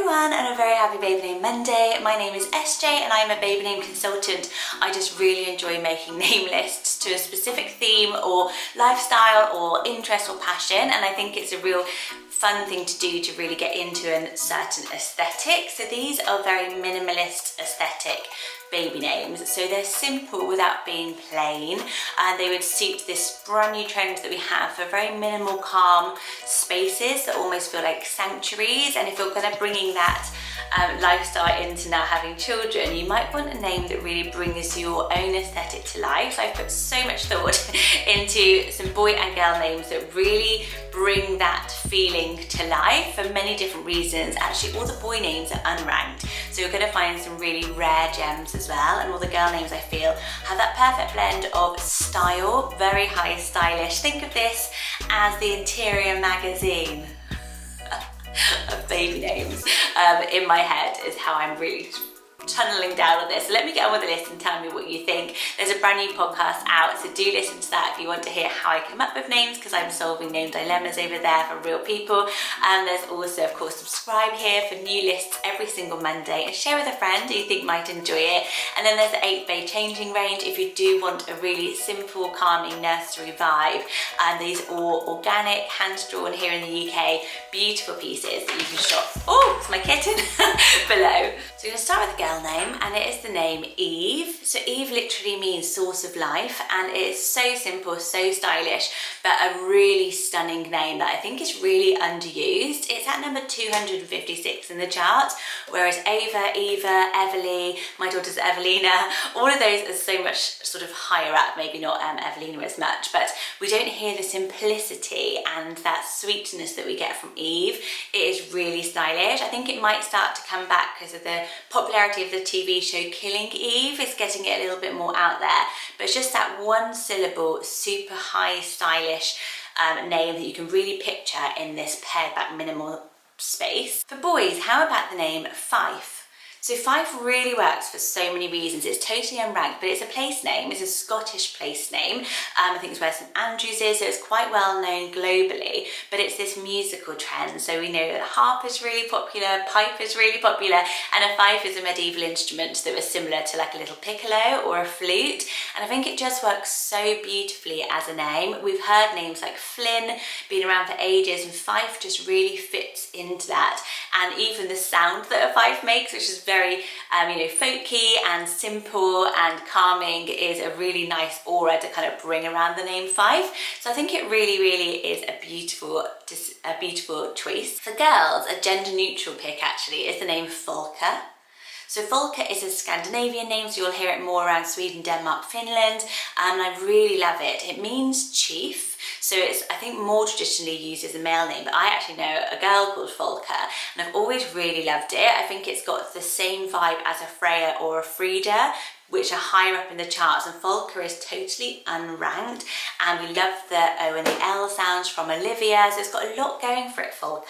everyone and a very happy baby name Monday. My name is SJ and I'm a baby name consultant. I just really enjoy making name lists to a specific theme or lifestyle or interest or passion, and I think it's a real fun thing to do to really get into a certain aesthetic. So these are very minimalist aesthetic baby names, so they're simple without being plain, and they would suit this brand new trend that we have for very minimal, calm spaces that almost feel like sanctuaries. And if you're kind of bringing that lifestyle into now having children, you might want a name that really brings your own aesthetic to life. So I've put so much thought into some boy and girl names that really bring that feeling to life for many different reasons. Actually, all the boy names are unranked, so you're going to find some really rare gems as well, and all the girl names I feel have that perfect blend of style, very high stylish. Think of this as the interior magazine of baby names. In my head is how I'm really tunneling down on this. So let me get on with the list and tell me what you think. There's a brand new podcast out, so do listen to that if you want to hear how I come up with names, because I'm solving name dilemmas over there for real people. And there's also, of course, subscribe here for new lists every single Monday, and share with a friend who you think might enjoy it. And then there's the 8-bay changing range if you do want a really simple, calming nursery vibe. And these are all organic, hand-drawn here in the UK, beautiful pieces that you can shop. Oh, it's my kitten below. So we're going to start with a girl name, and it is the name Eve. So Eve literally means source of life, and it is so simple, so stylish, but a really stunning name that I think is really underused. It's at number 256 in the chart, whereas Ava, Everly, my daughter's Evelina, all of those are so much sort of higher up, maybe not Evelina as much, but we don't hear the simplicity and that sweetness that we get from Eve. It is really stylish. I think it might start to come back because of the popularity of the TV show Killing Eve is getting it a little bit more out there, but it's just that one syllable, super high stylish name that you can really picture in this pared back minimal space. For boys, how about the name Fife? So Fife really works for so many reasons. It's totally unranked, but it's a place name. It's a Scottish place name. I think it's where St Andrews is, so it's quite well known globally, but it's this musical trend. So we know that harp is really popular, pipe is really popular, and a fife is a medieval instrument that was similar to like a little piccolo or a flute. And I think it just works so beautifully as a name. We've heard names like Flynn, been around for ages, and Fife just really fits into that. And even the sound that a fife makes, which is very folky and simple and calming, is a really nice aura to kind of bring around the name Fife. So I think it really is a beautiful choice. For girls, a gender neutral pick actually is the name Folke. So Folke is a Scandinavian name, so you'll hear it more around Sweden, Denmark, Finland, and I really love it. It means chief, so it's, I think, more traditionally used as a male name, but I actually know a girl called Folke, and I've always really loved it. I think it's got the same vibe as a Freya or a Frida, which are higher up in the charts, and Folke is totally unranked, and we love the O and the L sounds from Olivia, so it's got a lot going for it, Folke.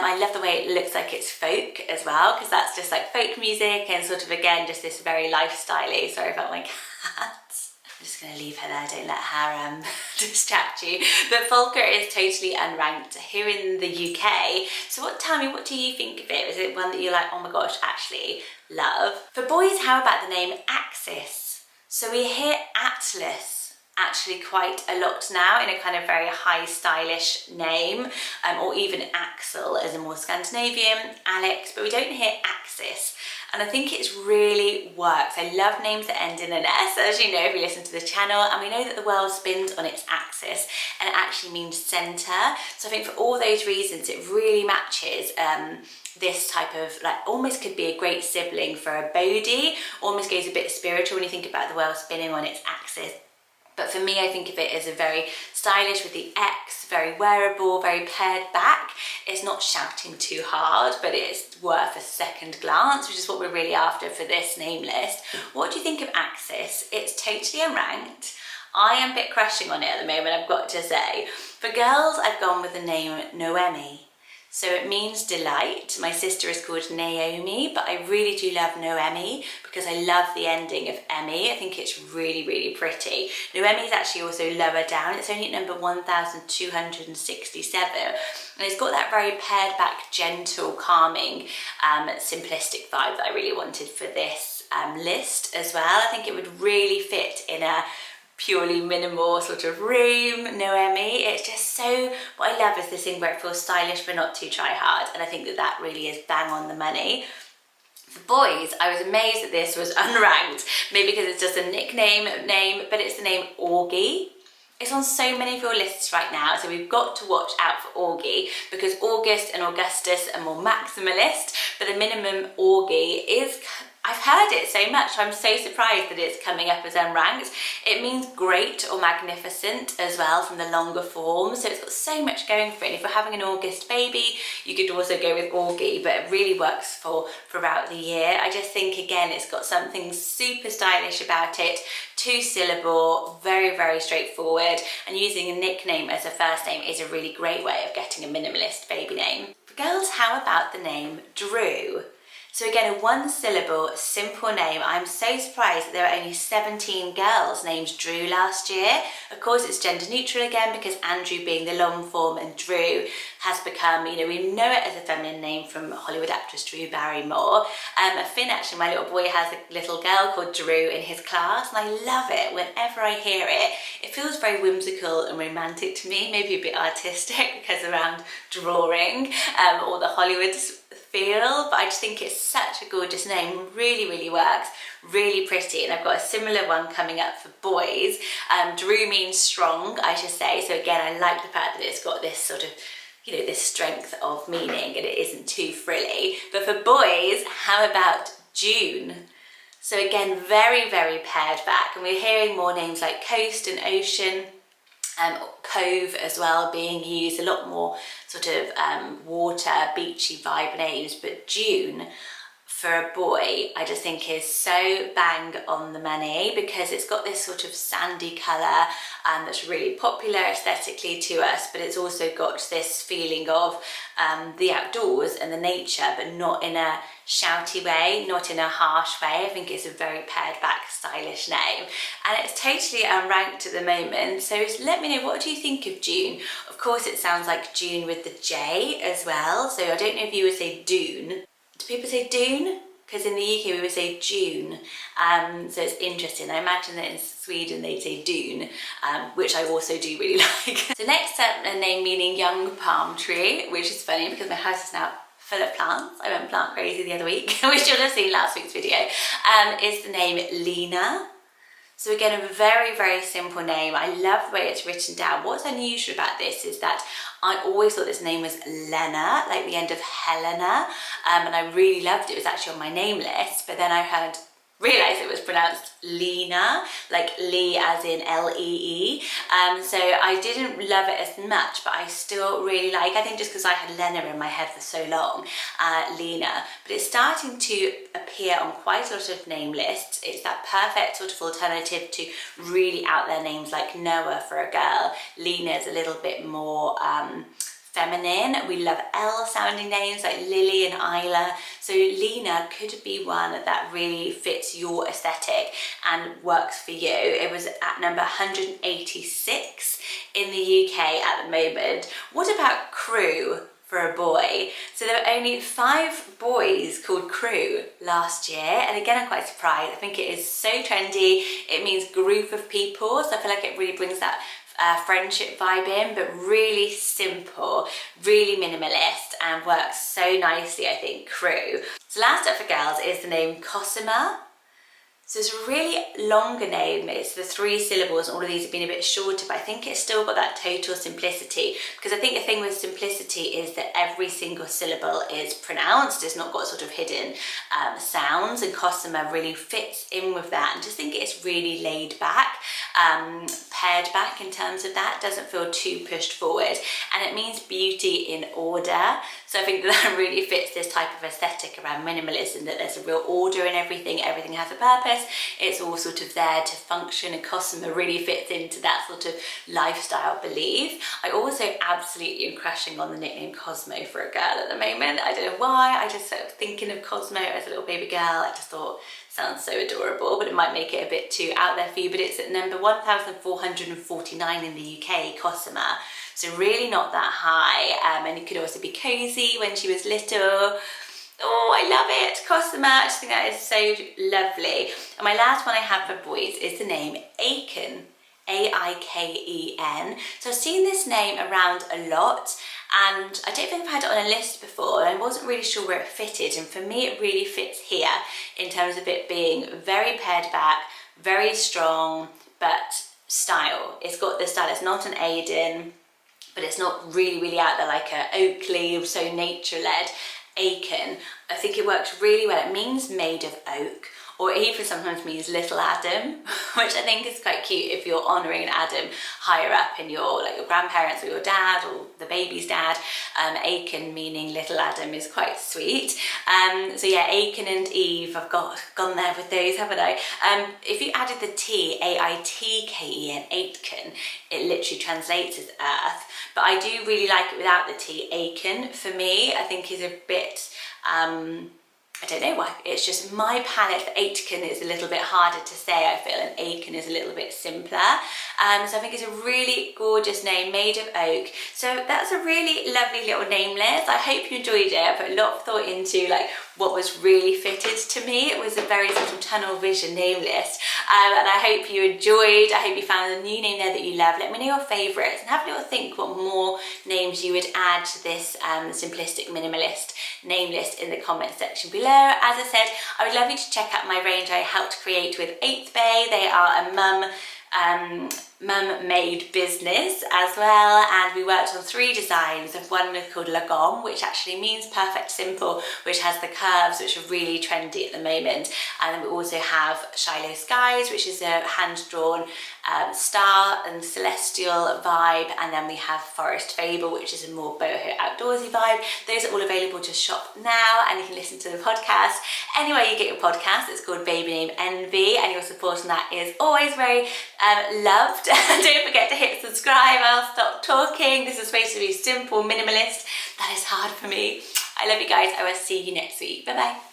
I love the way it looks like it's folk as well, because that's just like folk music and sort of, again, just this very lifestyle-y. Sorry about my cats. I'm just going to leave her there, don't let her distract you. But Folke is totally unranked here in the UK. So tell me, what do you think of it? Is it one that you're like, oh my gosh, actually love? For boys, how about the name Axis? So we hear Atlas actually quite a lot now in a kind of very high stylish name, or even Axel as a more Scandinavian, Alex, but we don't hear Axis. And I think it really works. I love names that end in an S, as you know if you listen to the channel, and we know that the world spins on its axis, and it actually means centre. So I think for all those reasons, it really matches this type of, like, almost could be a great sibling for a Bodhi, almost goes a bit spiritual when you think about the world spinning on its axis. But for me, I think of it as a very stylish with the X, very wearable, very pared back. It's not shouting too hard, but it's worth a second glance, which is what we're really after for this name list. What do you think of Axis? It's totally unranked. I am a bit crushing on it at the moment, I've got to say. For girls, I've gone with the name Noemi. So it means delight. My sister is called Naomi, but I really do love Noemi because I love the ending of Emmy. I think it's really, really pretty. Noemi is actually also lower down. It's only at number 1267. And it's got that very pared back, gentle, calming, simplistic vibe that I really wanted for this list as well. I think it would really fit in a purely minimal sort of room. Noemi, it's just so, what I love is this thing where it feels stylish but not too try hard, and I think that that really is bang on the money. For boys, I was amazed that this was unranked, maybe because it's just a nickname name, but it's the name Augie. It's on so many of your lists right now, so we've got to watch out for Augie, because August and Augustus are more maximalist, but the minimum Augie is, I've heard it so much, so I'm so surprised that it's coming up as unranked. It means great or magnificent as well from the longer form, so it's got so much going for it. If you're having an August baby, you could also go with Augie, but it really works for throughout the year. I just think, again, it's got something super stylish about it, 2-syllable, very, very straightforward, and using a nickname as a first name is a really great way of getting a minimalist baby name. For girls, how about the name Drew? So again, a 1-syllable, simple name. I'm so surprised that there were only 17 girls named Drew last year. Of course, it's gender neutral again, because Andrew being the long form and Drew has become, you know, we know it as a feminine name from Hollywood actress Drew Barrymore. Finn, actually, my little boy has a little girl called Drew in his class, and I love it. Whenever I hear it, it feels very whimsical and romantic to me, maybe a bit artistic because around drawing or the Hollywood feel, but I just think it's such a gorgeous name, really, really works, really pretty. And I've got a similar one coming up for boys. Drew means strong, I should say, so again, I like the fact that it's got this sort of, you know, this strength of meaning and it isn't too frilly. But for boys, how about June? So again, very, very pared back, and we're hearing more names like coast and ocean, cove as well being used, a lot more sort of water, beachy vibe names. But June, for a boy, I just think is so bang on the money, because it's got this sort of sandy colour that's really popular aesthetically to us, but it's also got this feeling of the outdoors and the nature, but not in a shouty way, not in a harsh way. I think it's a very pared back, stylish name, and it's totally unranked at the moment. So let me know, what do you think of June? Of course, it sounds like June with the J as well, so I don't know if you would say Dune. Do people say Dune? Because in the UK we would say June, so it's interesting. I imagine that in Sweden they'd say Dune, which I also do really like. So next up, a name meaning young palm tree, which is funny because my house is now full of plants. I went plant crazy the other week, which you'll have seen last week's video, is the name Lena. So again, a very, very simple name. I love the way it's written down. What's unusual about this is that I always thought this name was Lena, like the end of Helena, and I really loved it. It was actually on my name list, but then I realised it was pronounced Lena, like Lee as in L-E-E. So I didn't love it as much, but I still really like, I think just because I had Lena in my head for so long, Lena. But it's starting to appear on quite a lot of name lists. It's that perfect sort of alternative to really out there names like Noah for a girl. Lena is a little bit more feminine. We love L sounding names like Lily and Isla, so Lena could be one that really fits your aesthetic and works for you. It was at number 186 in the UK at the moment. What about Crew for a boy? So there were only 5 boys called Crew last year, and again, I'm quite surprised. I think it is so trendy. It means group of people, so I feel like it really brings that friendship vibe in, but really simple, really minimalist, and works so nicely, I think, Crew. So last up for girls is the name Cosima. So it's a really longer name. It's the 3 syllables, and all of these have been a bit shorter, but I think it's still got that total simplicity, because I think the thing with simplicity is that every single syllable is pronounced. It's not got sort of hidden sounds, and Cosima really fits in with that, and just think it's really laid back, pared back in terms of that, doesn't feel too pushed forward, and it means beauty in order. So I think that really fits this type of aesthetic around minimalism, that there's a real order in everything, everything has a purpose, purpose. It's all sort of there to function, and Cosmo really fits into that sort of lifestyle belief. I also absolutely am crushing on the nickname Cosmo for a girl at the moment. I don't know why, I just sort of thinking of Cosmo as a little baby girl, I just thought sounds so adorable, but it might make it a bit too out there for you. But it's at number 1449 in the UK, Cosmo. So really not that high, and it could also be cozy when she was little. Oh, I love it, Cosmo. I just think that is so lovely. And my last one I have for boys is the name Aiken, A-I-K-E-N. So I've seen this name around a lot, and I don't think I've had it on a list before, and I wasn't really sure where it fitted, and for me it really fits here in terms of it being very pared back, very strong, but style. It's got the style, it's not an Aiden, but it's not really out there like a Oakley, so nature-led. Aiken, I think it works really well. It means made of oak, or even sometimes means little Adam, which I think is quite cute if you're honouring an Adam higher up in your, like your grandparents or your dad or the baby's dad. Aiken meaning little Adam is quite sweet. So yeah, Aiken and Eve, I've gone there with those, haven't I? If you added the T, A-I-T-K-E-N, Aitken, it literally translates as earth. But I do really like it without the T. Aiken, for me, I think is a bit, I don't know why, it's just my palette for Aitken is a little bit harder to say, I feel, and Aiken is a little bit simpler. So I think it's a really gorgeous name, made of oak. So that's a really lovely little name list. I hope you enjoyed it. I put a lot of thought into like what was really fitted to me. It was a very sort of tunnel vision name list. And I hope you enjoyed. I hope you found a new name there that you love. Let me know your favourites and have a little think what more names you would add to this simplistic minimalist name list in the comment section below. As I said, I would love you to check out my range I helped create with 8th Bay. They are a mum-made business as well, and we worked on 3 designs. Of one called La Gomme, which actually means perfect simple, which has the curves which are really trendy at the moment. And then we also have Shiloh Skies, which is a hand-drawn star and celestial vibe, and then we have Forest Fable, which is a more boho outdoorsy vibe. Those are all available to shop now, and you can listen to the podcast anywhere you get your podcast. It's called Baby Name Envy, and your support on that is always very loved. Don't forget to hit subscribe. I'll stop talking. This is supposed to be simple, minimalist. That is hard for me. I love you guys. I will see you next week. Bye bye.